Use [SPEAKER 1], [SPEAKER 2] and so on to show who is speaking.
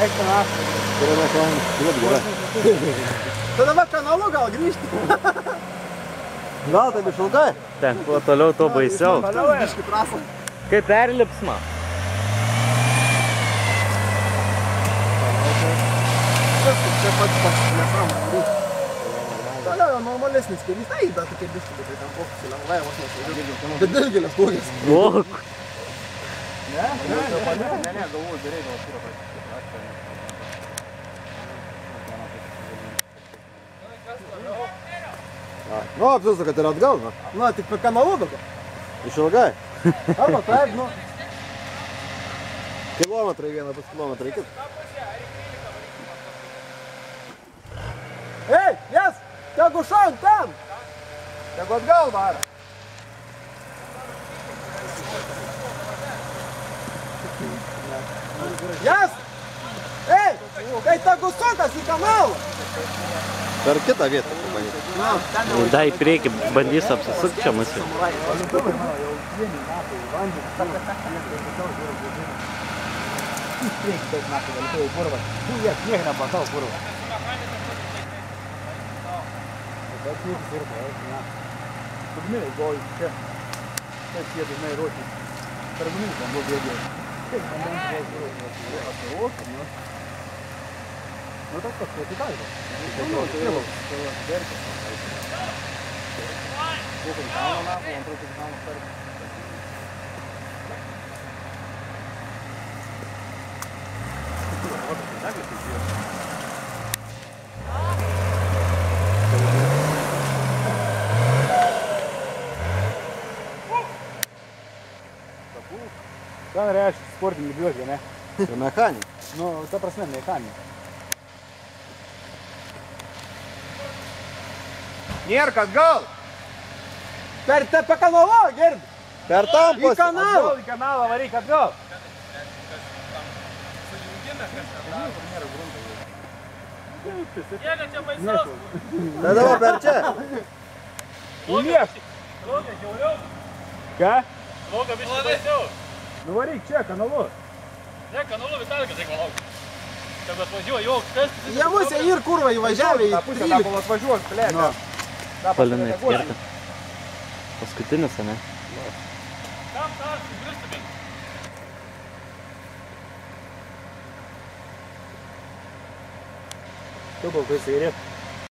[SPEAKER 1] Eik ten aš.
[SPEAKER 2] Turime kanalu.
[SPEAKER 1] Tada va kanalu gal grįžti.
[SPEAKER 2] Gal taip iš ilgai?
[SPEAKER 3] Ten, kuo toliau, tuo baisiau.
[SPEAKER 1] Toliau aiškiai trasą.
[SPEAKER 3] Kaip perlipsma?
[SPEAKER 1] Viskas, čia pats nesąmonė. Toliau jau normalesnis keliais. Tai, bet tokie biški, bet tai ten fokusai lengvai, vos nesvažiuoju. Bet dilgėlės tūgės.
[SPEAKER 3] Vok.
[SPEAKER 1] Ne,
[SPEAKER 2] galvoju, gerai, gal kur nu, apsisuka, kad ir atgal, nu.
[SPEAKER 1] nu, tik per kanalu dabar.
[SPEAKER 2] Iš ilgai.
[SPEAKER 1] Arba taip, nu.
[SPEAKER 2] Kilometrai vieną, pas kilometrai kitą.
[SPEAKER 1] Ei, jas, tegu šaun ten. Tegu atgal varo. Jas! Ei, tai tegu sukas į kanalą.
[SPEAKER 2] Per kitą vietą, pamanyti.
[SPEAKER 3] Dai į priekį, bandys apsisukti čia mus jau.
[SPEAKER 1] Nu tas pats, tai taiko. Ten reiškia sportinį biogį, ne?
[SPEAKER 2] Ir mechaninį.
[SPEAKER 1] Nu, ta prasme, mechaninį.
[SPEAKER 2] Nėr, kad gal.
[SPEAKER 1] Per kanalą, girdi?
[SPEAKER 2] Per tam
[SPEAKER 1] Į kanalą.
[SPEAKER 3] Į kanalą varyk atgal.
[SPEAKER 4] Jėga čia baisaus.
[SPEAKER 2] Tai dabar per čia.
[SPEAKER 1] Įliek.
[SPEAKER 4] Laukia žiauriau.
[SPEAKER 1] Ką?
[SPEAKER 4] Laukia biškai baisiau.
[SPEAKER 1] Nu varyk čia, kanalu.
[SPEAKER 4] Ne, kanalu Vitalikas, jeigu laukia. Čia bet važiuoja, jau kas.
[SPEAKER 1] Jie musė ir kurva įvažiavė į
[SPEAKER 2] pusę,
[SPEAKER 1] 13.
[SPEAKER 2] kol atvažiuos, plėka.
[SPEAKER 3] Palinai atskirta. Paskutinis, ne?
[SPEAKER 4] Tam tas, grįžtume.
[SPEAKER 1] Tu baltai sigaret.